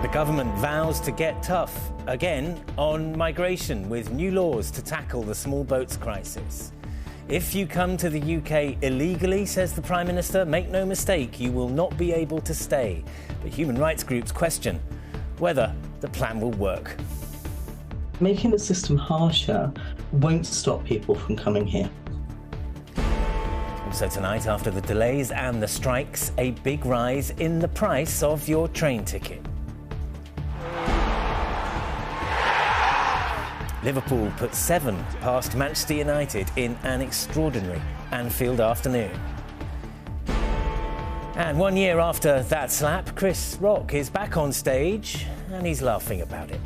The government vows to get tough again on migration with new laws to tackle the small boats crisis. If you come to the UK illegally, says the Prime Minister, make no mistake, you will not be able to stay. But human rights groups question whether the plan will work. Making the system harsher won't stop people from coming here. Also tonight, after the delays and the strikes, a big rise in the price of your train ticket. Liverpool put 7 past Manchester United in an extraordinary Anfield afternoon. And 1 year after that slap, Chris Rock is back on stage and he's laughing about it.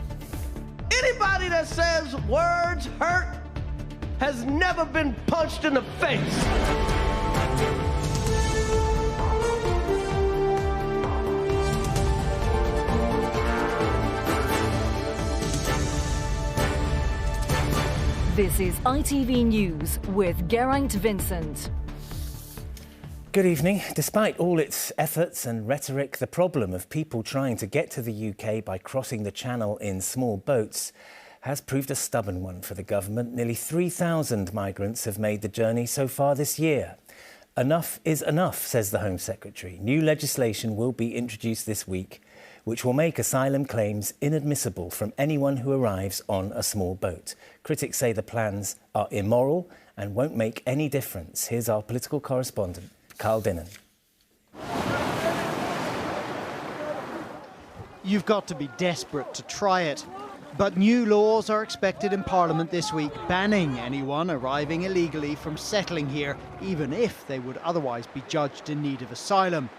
Anybody that says words hurt has never been punched in the face. This is ITV News with Geraint Vincent. Good evening. Despite all its efforts and rhetoric, the problem of people trying to get to the UK by crossing the Channel in small boats has proved a stubborn one for the government. Nearly 3,000 migrants have made the journey so far this year. Enough is enough, says the Home Secretary. New legislation will be introduced this week, which will make asylum claims inadmissible from anyone who arrives on a small boat. Critics say the plans are immoral and won't make any difference. Here's our political correspondent, Carl Dinnan. You've got to be desperate to try it. But new laws are expected in Parliament this week, banning anyone arriving illegally from settling here, even if they would otherwise be judged in need of asylum,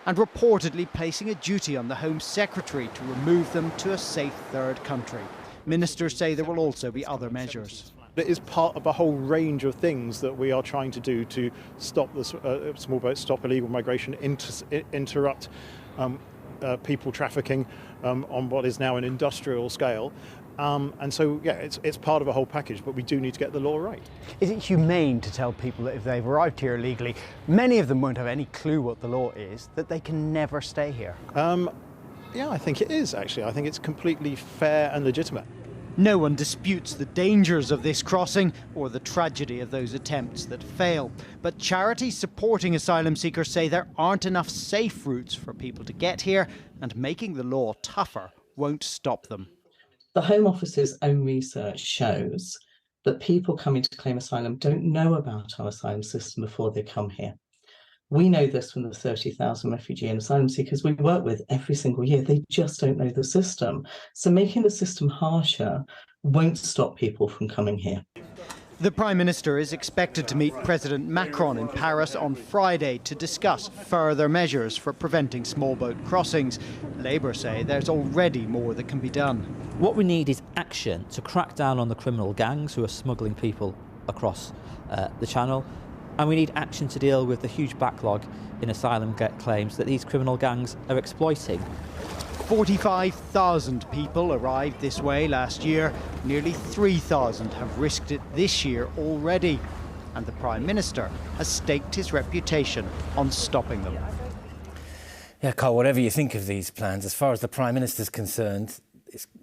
and reportedly placing a duty on the Home Secretary to remove them to a safe third country. Ministers say there will also be other measures. It is part of a whole range of things that we are trying to do to stop the small boats, stop illegal migration, interrupt people trafficking on what is now an industrial scale. And so, yeah, it's part of a whole package, but we do need to get the law right. Is it humane to tell people that if they've arrived here illegally, many of them won't have any clue what the law is, that they can never stay here? Yeah, I think it is, actually. I think it's completely fair and legitimate. No one disputes the dangers of this crossing or the tragedy of those attempts that fail. But charities supporting asylum seekers say there aren't enough safe routes for people to get here, and making the law tougher won't stop them. The Home Office's own research shows that people coming to claim asylum don't know about our asylum system before they come here. We know this from the 30,000 refugee and asylum seekers we work with every single year. They just don't know the system. So making the system harsher won't stop people from coming here. The Prime Minister is expected to meet President Macron in Paris on Friday to discuss further measures for preventing small boat crossings. Labour say there's already more that can be done. What we need is action to crack down on the criminal gangs who are smuggling people across the Channel. And we need action to deal with the huge backlog in asylum claims that these criminal gangs are exploiting. 45,000 people arrived this way last year. Nearly 3,000 have risked it this year already. And the Prime Minister has staked his reputation on stopping them. Yeah, Carl, whatever you think of these plans, as far as the Prime Minister's concerned,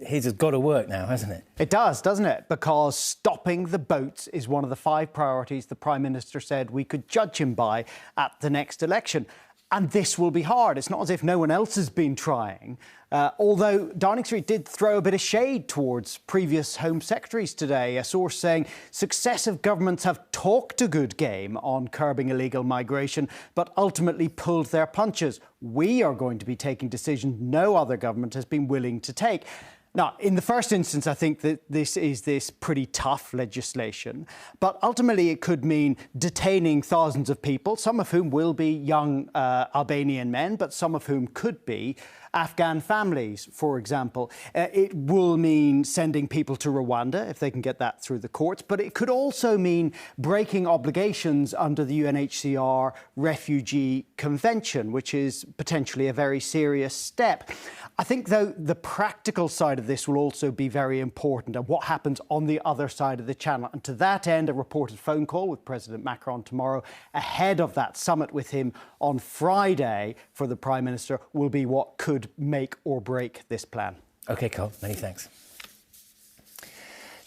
his has got to work now, hasn't it? It does, doesn't it? Because stopping the boats is one of the 5 priorities the Prime Minister said we could judge him by at the next election. And this will be hard. It's not as if no one else has been trying. Although Downing Street did throw a bit of shade towards previous Home Secretaries today, a source saying successive governments have talked a good game on curbing illegal migration, but ultimately pulled their punches. We are going to be taking decisions no other government has been willing to take. Now, in the first instance, I think that this is pretty tough legislation, but ultimately it could mean detaining thousands of people, some of whom will be young Albanian men, but some of whom could be Afghan families, for example. It will mean sending people to Rwanda, if they can get that through the courts, but it could also mean breaking obligations under the UNHCR Refugee Convention, which is potentially a very serious step. I think, though, the practical side of this will also be very important, and what happens on the other side of the channel. And to that end, a reported phone call with President Macron tomorrow ahead of that summit with him on Friday for the Prime Minister will be what could make or break this plan. OK, Carl, many thanks.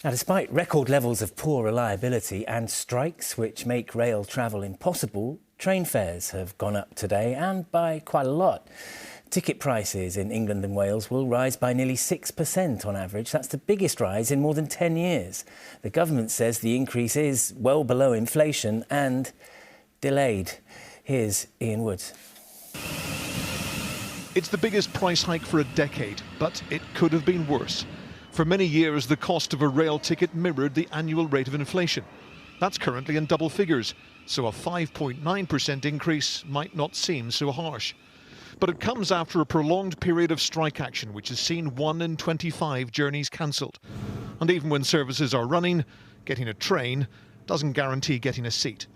Now, despite record levels of poor reliability and strikes which make rail travel impossible, train fares have gone up today, and by quite a lot. Ticket prices in England and Wales will rise by nearly 6% on average. That's the biggest rise in more than 10 years. The government says the increase is well below inflation and delayed. Here's Ian Woods. It's the biggest price hike for a decade, but it could have been worse. For many years, the cost of a rail ticket mirrored the annual rate of inflation. That's currently in double figures, so a 5.9% increase might not seem so harsh. But it comes after a prolonged period of strike action, which has seen 1 in 25 journeys cancelled. And even when services are running, getting a train doesn't guarantee getting a seat.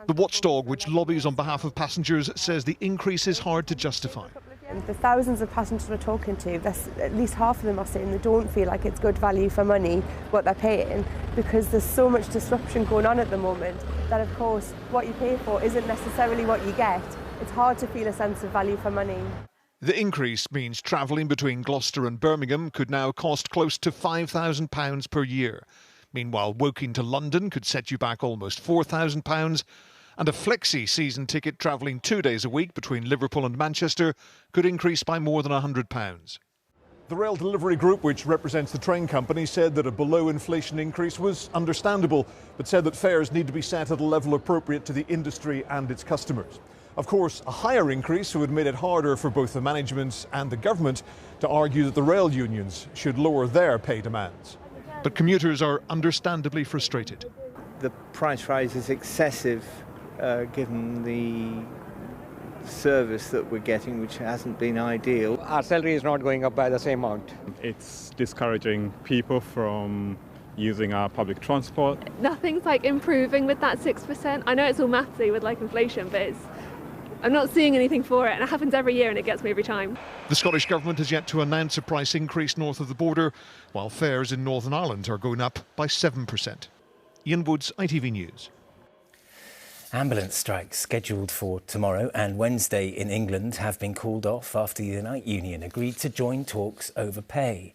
The watchdog, which lobbies on behalf of passengers, says the increase is hard to justify. The thousands of passengers we're talking to, at least half of them are saying they don't feel like it's good value for money what they're paying, because there's so much disruption going on at the moment that, of course, what you pay for isn't necessarily what you get. It's hard to feel a sense of value for money. The increase means travelling between Gloucester and Birmingham could now cost close to £5,000 per year. Meanwhile, Woking to London could set you back almost £4,000, and a flexi season ticket travelling 2 days a week between Liverpool and Manchester could increase by more than £100. The Rail Delivery Group, which represents the train company, said that a below-inflation increase was understandable, but said that fares need to be set at a level appropriate to the industry and its customers. Of course, a higher increase would make it harder for both the management and the government to argue that the rail unions should lower their pay demands. But commuters are understandably frustrated. The price rise is excessive given the service that we're getting, which hasn't been ideal. Our salary is not going up by the same amount. It's discouraging people from using our public transport. Nothing's improving with that 6%. I know it's all mathsy with inflation, but I'm not seeing anything for it, and it happens every year and it gets me every time. The Scottish Government has yet to announce a price increase north of the border, while fares in Northern Ireland are going up by 7%. Ian Woods, ITV News. Ambulance strikes scheduled for tomorrow and Wednesday in England have been called off after the Unite Union agreed to join talks over pay.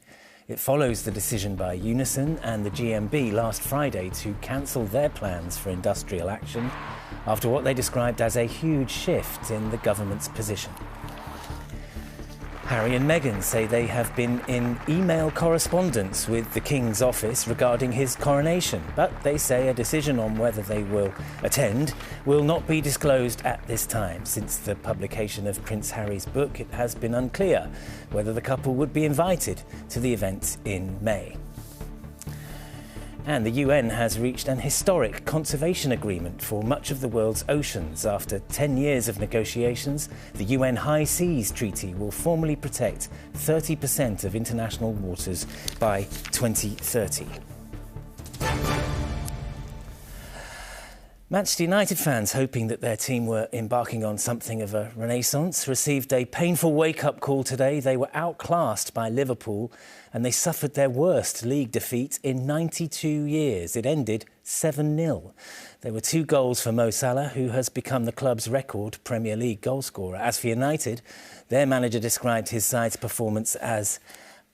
It follows the decision by Unison and the GMB last Friday to cancel their plans for industrial action after what they described as a huge shift in the government's position. Harry and Meghan say they have been in email correspondence with the King's office regarding his coronation, but they say a decision on whether they will attend will not be disclosed at this time. Since the publication of Prince Harry's book, it has been unclear whether the couple would be invited to the event in May. And the UN has reached an historic conservation agreement for much of the world's oceans. After 10 years of negotiations, the UN High Seas Treaty will formally protect 30% of international waters by 2030. Manchester United fans, hoping that their team were embarking on something of a renaissance, received a painful wake-up call today. They were outclassed by Liverpool and they suffered their worst league defeat in 92 years. It ended 7-0. There were 2 goals for Mo Salah, who has become the club's record Premier League goalscorer. As for United, their manager described his side's performance as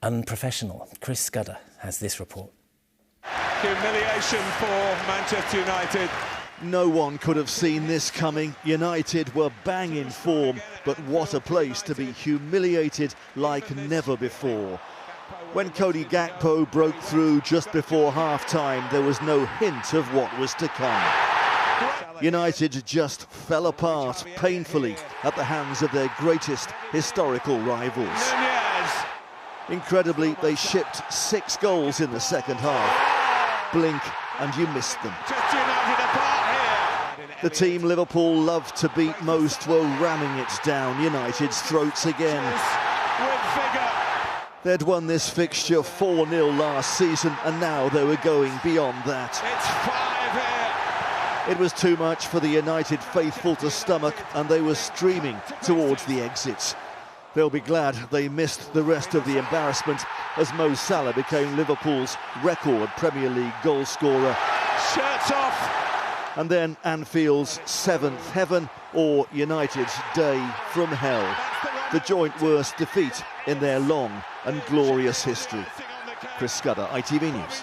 unprofessional. Chris Scudder has this report. Humiliation for Manchester United. No one could have seen this coming. United were bang in form, but what a place to be humiliated like never before. When Cody Gakpo broke through just before half-time, there was no hint of what was to come. United just fell apart painfully at the hands of their greatest historical rivals. Incredibly, they shipped 6 goals in the second half. Blink and you missed them. The team Liverpool loved to beat most were ramming it down United's throats again. They'd won this fixture 4-0 last season, and now they were going beyond that. It was too much for the United faithful to stomach, and they were streaming towards the exits. They'll be glad they missed the rest of the embarrassment as Mo Salah became Liverpool's record Premier League goal scorer. Shirts off. And then Anfield's seventh heaven or United's day from hell. The joint worst defeat in their long and glorious history. Chris Scudder, ITV News.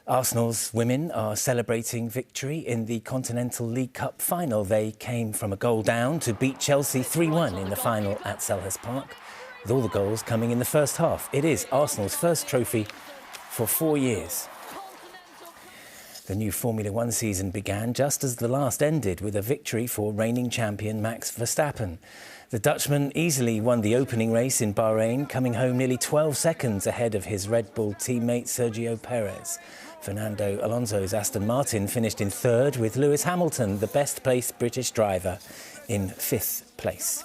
Arsenal's women are celebrating victory in the Continental League Cup final. They came from a goal down to beat Chelsea 3-1 in the final at Selhurst Park, with all the goals coming in the first half. It is Arsenal's first trophy for 4 years. The new Formula One season began just as the last ended with a victory for reigning champion Max Verstappen. The Dutchman easily won the opening race in Bahrain, coming home nearly 12 seconds ahead of his Red Bull teammate Sergio Perez. Fernando Alonso's Aston Martin finished in third, with Lewis Hamilton, the best-placed British driver, in fifth place.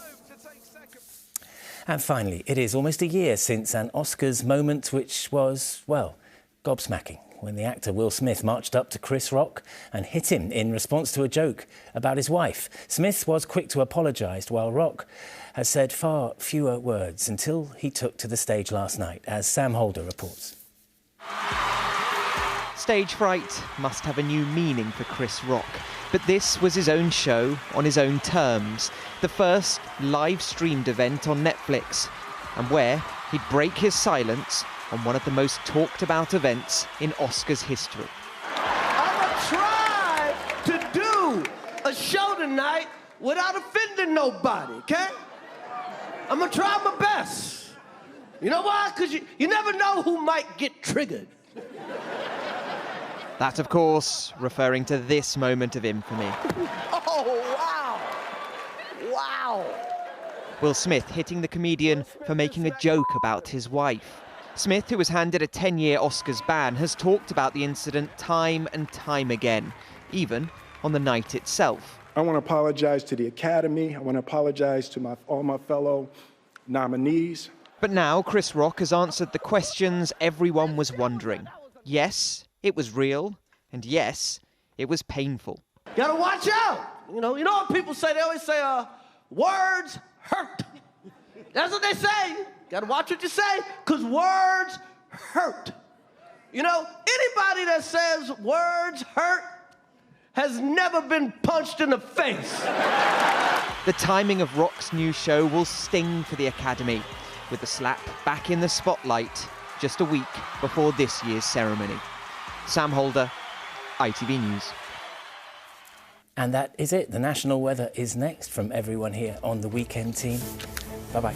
And finally, it is almost a year since an Oscars moment which was, well, gobsmacking, when the actor Will Smith marched up to Chris Rock and hit him in response to a joke about his wife. Smith was quick to apologise, while Rock has said far fewer words until he took to the stage last night, as Sam Holder reports. Stage fright must have a new meaning for Chris Rock, but this was his own show on his own terms, the first live-streamed event on Netflix, and where he'd break his silence on one of the most talked-about events in Oscars history. I'm gonna try to do a show tonight without offending nobody, okay? I'm gonna try my best. You know why? Because you never know who might get triggered. That, of course, referring to this moment of infamy. Oh, wow! Wow! Will Smith hitting the comedian for making a joke about his wife. Smith, who was handed a 10-year Oscars ban, has talked about the incident time and time again, even on the night itself. I want to apologize to the Academy. I want to apologize to all my fellow nominees. But now Chris Rock has answered the questions everyone was wondering. Yes, it was real, and yes, it was painful. You gotta watch out! You know what people say? They always say, words hurt. That's what they say. Gotta watch what you say, because words hurt. You know, anybody that says words hurt has never been punched in the face. The timing of Rock's new show will sting for the Academy, with the slap back in the spotlight just a week before this year's ceremony. Sam Holder, ITV News. And that is it. The national weather is next from everyone here on the Weekend Team. Bye-bye.